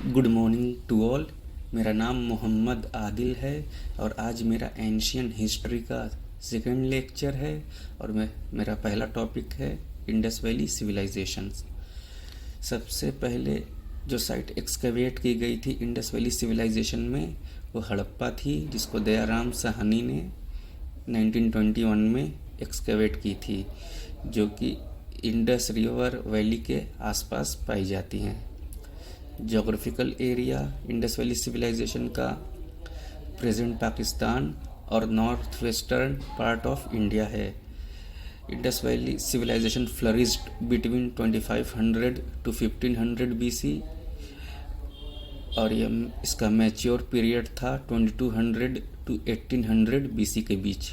Good morning to all. मेरा नाम मोहम्मद आदिल है और आज मेरा एंशियन हिस्ट्री का सेकंड लेक्चर है और मेरा पहला टॉपिक है इंडस वैली सिविलाइजेशंस। सबसे पहले जो साइट एक्सकवेट की गई थी इंडस वैली सिविलाइजेशन में वो हड़प्पा थी, जिसको दयाराम साहनी ने 1921 में एक्सकवेट की थी, जो कि इंडस रिवर वैली के आसपास पाई जाती हैं। Geographical area Indus valley civilisation का प्रेजेंट पाकिस्तान और north western part of India है। Indus valley civilisation flourished between 2500 to 1500 BC और ये इसका मैच्योर पीरियड था 2200 टू 1800 बीसी के बीच।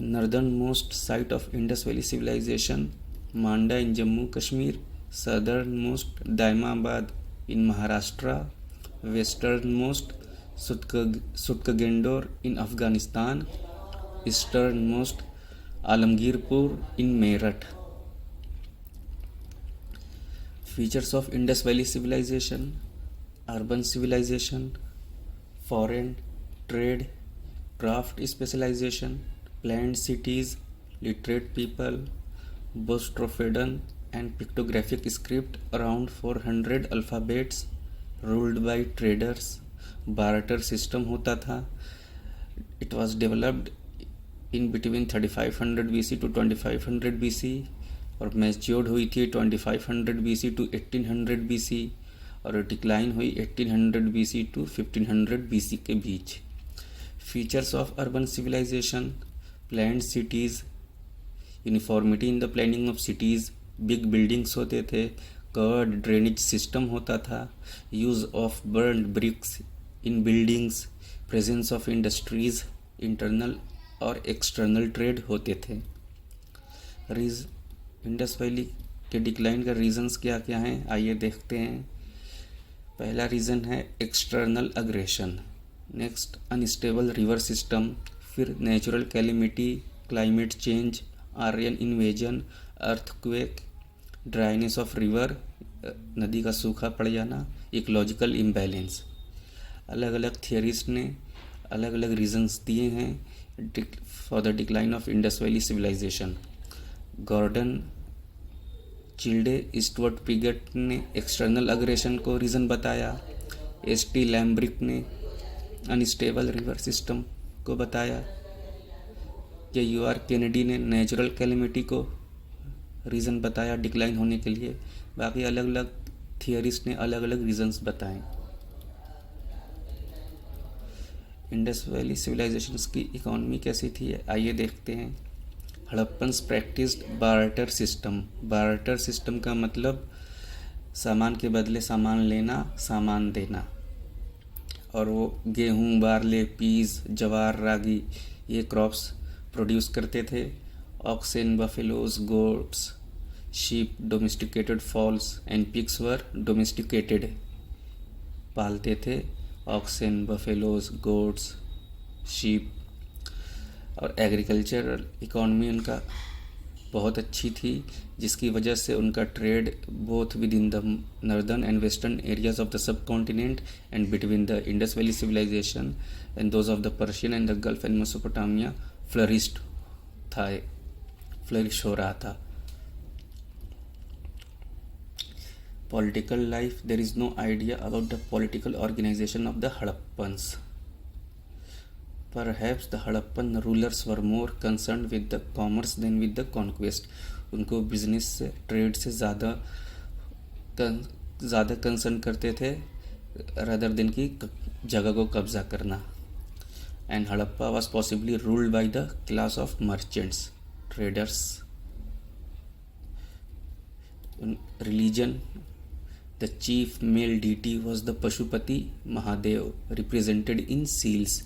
Northern most site of Indus valley civilisation Manda in Jammu Kashmir, southern most Daimabad in Maharashtra, westernmost Sutkagendor in Afghanistan, easternmost Alamgirpur in Meerut. Features of Indus Valley Civilization: urban civilization, foreign trade, craft specialization, planned cities, literate people, Boustrophedon and pictographic script, around 400 alphabets, ruled by traders, barter system होता था। It was developed in between 3500 BC to 2500 BC और matured हुई थी 2500 BC to 1800 BC और decline हुई 1800 BC to 1500 BC के बीच। Features of urban civilisation: planned cities, uniformity in the planning of cities, big buildings होते थे, कर्व्ड ड्रेनेज सिस्टम होता था, use of burnt bricks in buildings, presence of industries, internal और external trade होते थे। Indus valley के डिक्लाइन का reasons क्या क्या हैं, आइए देखते हैं। पहला रीज़न है external aggression, next unstable river system, फिर natural calamity, climate change, Aryan invasion, earthquake, dryness of river, नदी का सूखा पड़ जाना, इकोलॉजिकल इम्बैलेंस। अलग अलग थियरिस्ट ने अलग अलग रीजंस दिए हैं for the decline of Indus valley civilisation. Gordon, Childe, Stuart Piggott ने एक्सटर्नल अग्रेशन को रीज़न बताया। एस.टी. लैम्ब्रिक ने अनस्टेबल रिवर सिस्टम को बताया। यू.आर. केनेडी ने नेचुरल कैलेमिटी को रीज़न बताया डिक्लाइन होने के लिए। बाकी अलग अलग थियरिस्ट ने अलग अलग रीजंस बताए। इंडस वैली सिविलाइजेशंस की इकोनॉमी कैसी थी, आइए देखते हैं। Harappans practised barter system. Barter system का मतलब सामान के बदले सामान लेना, सामान देना। और वो गेहूँ, बारले, पीस, जवार, रागी ये क्रॉप्स प्रोड्यूस करते थे। Oxen, buffaloes, goats, sheep, domesticated fowls and pigs were domesticated, पालते थे ऑक्सेन, बफेलोज, गोट्स, शीप। और एग्रीकल्चरल इकोनॉमी उनका बहुत अच्छी थी, जिसकी वजह से उनका trade both within the northern and western areas of the subcontinent and between the Indus valley civilisation and those of the Persian and the Gulf and Mesopotamia flourish हो रहा था। Political life: there is no idea about the political organisation of the Harappans. Perhaps the Harappan rulers were more concerned with the commerce than with the conquest. उनको business से, trade से ज़्यादा concern करते थे rather than की जगह को कब्जा करना। And Harappa was possibly ruled by the class of merchants, traders. Religion: the chief male deity was the Pashupati Mahadev, represented in seals.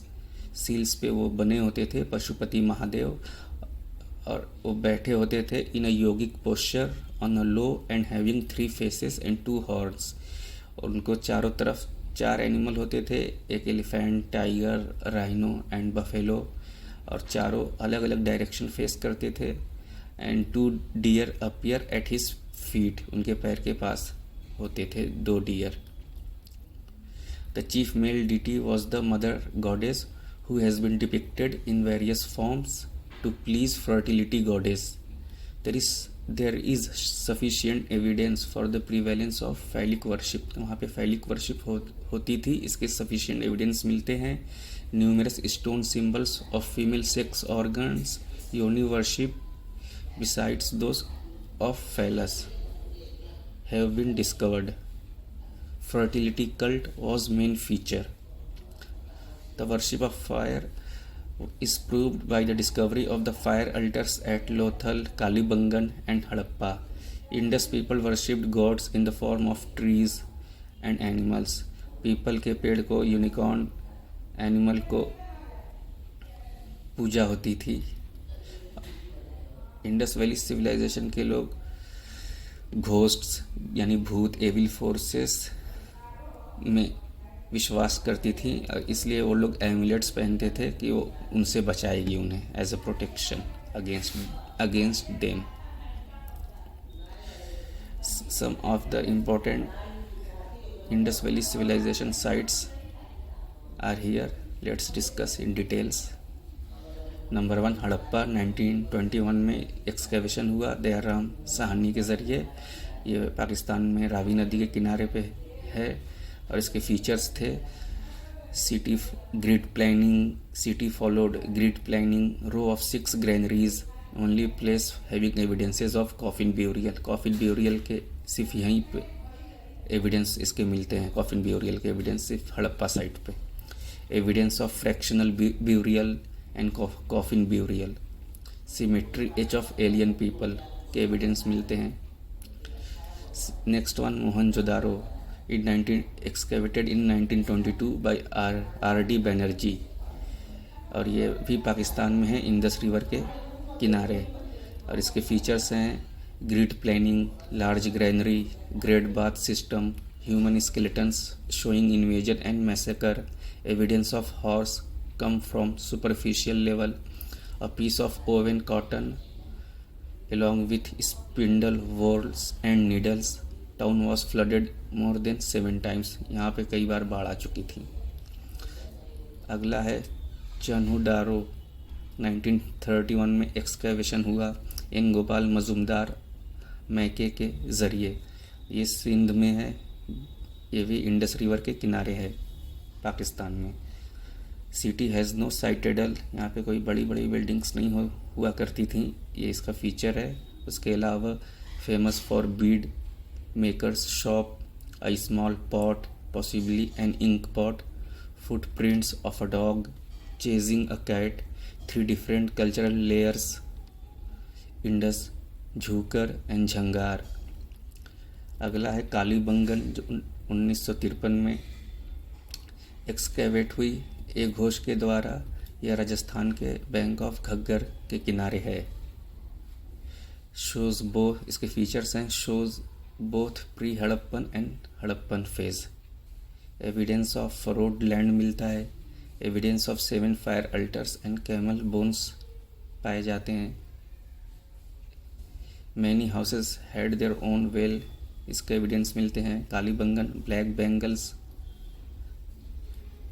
Seals पे वो बने होते थे पशुपति महादेव और वो बैठे होते थे in a yogic posture on a low and having 3 faces and 2 horns. और उनको चारों तरफ 4 एनिमल होते थे, एक elephant, tiger, rhino and buffalo, और चारों अलग अलग डायरेक्शन फेस करते थे। And 2 deer appear at his feet, उनके पैर के पास होते थे 2 deer. The chief male deity was the mother goddess, who has been depicted in various forms to please fertility goddess. There is sufficient evidence for the prevalence of phallic worship. तो वहाँ पे phallic worship होती थी, इसके sufficient evidence मिलते हैं. Numerous stone symbols of female sex organs, yoni worship, besides those of phallus, have been discovered. Fertility cult was main feature. The worship of fire is proved by the discovery of the fire altars at Lothal, Kalibangan and Harappa. Indus people worshipped gods in the form of trees and animals. People के पेड़ को, unicorn animal को पूजा होती थी. Indus valley civilisation के लोग ghosts यानी भूत, एविल फोर्सेस में विश्वास करती थी, और इसलिए वो लोग एमुलेट्स पहनते थे कि वो उनसे बचाएगी उन्हें as a protection against them. Some of the important Indus valley civilisation sites are here. Let's discuss in details. Number 1, Harappa. 1921 में एक्सकेवेशन हुआ दयाराम साहनी के ज़रिए. ये पाकिस्तान में रावी नदी के किनारे पे है, और इसके फीचर्स थे city grid planning, city followed grid planning, row of 6 granaries, only place having evidences of coffin burial. Coffin burial के सिर्फ यहीं पे एविडेंस इसके मिलते हैं. कॉफिन ब्यूरियल के एविडेंस सिर्फ हड़प्पा साइट पे. Evidence of fractional burial and coffin burial. Cemetery as of alien people के एविडेंस मिलते हैं. Next one, Mohenjodaro excavated in 1922 by R.D. Banerjee, और ये भी पाकिस्तान में है, इंडस रिवर के किनारे. और इसके फीचर्स हैं grid planning, large granary, great bath system, human skeletons showing invasion and massacre, evidence of horse come from superficial level, a piece of woven cotton along with spindle whorls and needles. Town was flooded more than 7 times. यहाँ पे कई बार बाढ़ आ चुकी थी. अगला है चन्हुडारो. 1931 में excavation हुआ इन गोपाल मजुमदार मैके के ज़रिए. ये सिंध में है, ये भी इंडस रिवर के किनारे है पाकिस्तान में. City has no citadel. यहाँ पे कोई बड़ी बड़ी बिल्डिंग्स नहीं हुआ करती थी, ये इसका फीचर है. उसके अलावा famous for bead makers shop, a small pot, possibly an ink pot, footprints of a dog chasing a cat, 3 different cultural layers, Indus, Jhukar and Jhangar. अगला है कालीबंगन, जो 1953 में एक्सकेवेट हुई एक घोष के द्वारा. यह राजस्थान के बैंक ऑफ घग्गर के किनारे है. शोज बोथ, इसके फीचर्स हैं, shows both pre Harappan and Harappan phase. Evidence of furrowed land मिलता है. Evidence of 7 fire altars and camel bones पाए जाते हैं. Many houses had their own well, इसके एविडेंस मिलते हैं. कालीबंगन ब्लैक बेंगल्स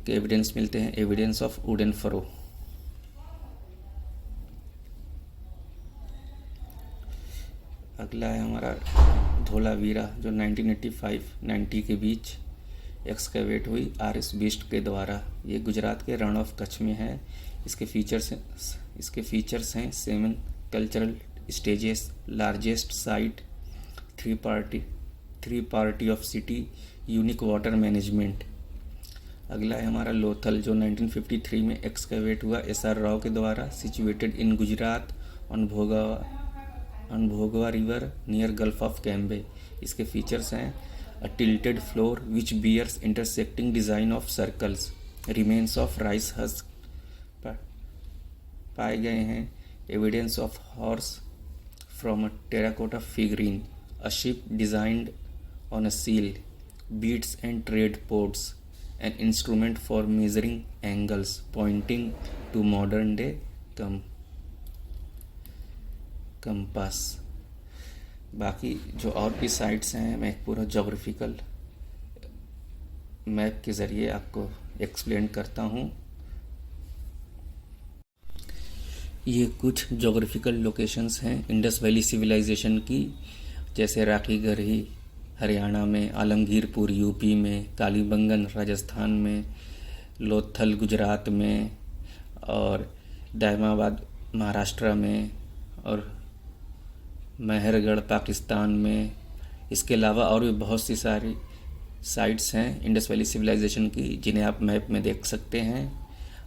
के एविडेंस मिलते हैं. Evidence of wooden furrow. अगला है हमारा धोलावीरा, जो 1985-90 के बीच एक्सकेवेट हुई RS बिस्ट के द्वारा. ये गुजरात के रण ऑफ कच्छ में है. इसके फीचर्स हैं 7 cultural stages, largest site, 3 party of city, unique water management. अगला है हमारा लोथल, जो 1953 में एक्सकेवेट हुआ SR राव के द्वारा. Situated in Gujarat on Bhogava river near gulf of Cambay. इसके फीचर्स हैं a tilted floor which bears intersecting design of circles, remains of rice husk पाए गए हैं. Evidence of horse from a terracotta figurine, a ship designed on a seal, beads and trade ports, an instrument for measuring angles pointing to modern day compass. बाकी जो और भी sites हैं मैं एक पूरा जोग्राफिकल मैप के ज़रिए आपको एक्सप्लेन करता हूँ। ये कुछ जोग्राफिकल लोकेशंस हैं इंडस वैली सिविलाइजेशन की, जैसे राखी गढ़ी हरियाणा में, आलमगीरपुर यूपी में, कालीबंगन राजस्थान में, लोथल गुजरात में, और दायमाबाद महाराष्ट्र में, और मेहरगढ़ पाकिस्तान में। इसके अलावा और भी बहुत सी सारी साइट्स हैं इंडस वैली सिविलाइजेशन की, जिन्हें आप मैप में देख सकते हैं।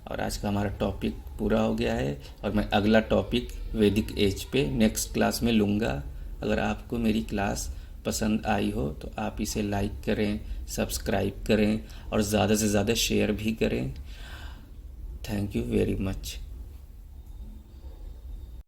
और आज का हमारा टॉपिक पूरा हो गया है, और मैं अगला टॉपिक वैदिक एज पे नेक्स्ट क्लास में लूँगा। अगर आपको मेरी क्लास पसंद आई हो तो आप इसे लाइक करें, सब्सक्राइब करें और ज़्यादा से ज़्यादा शेयर भी करें। Thank you very much.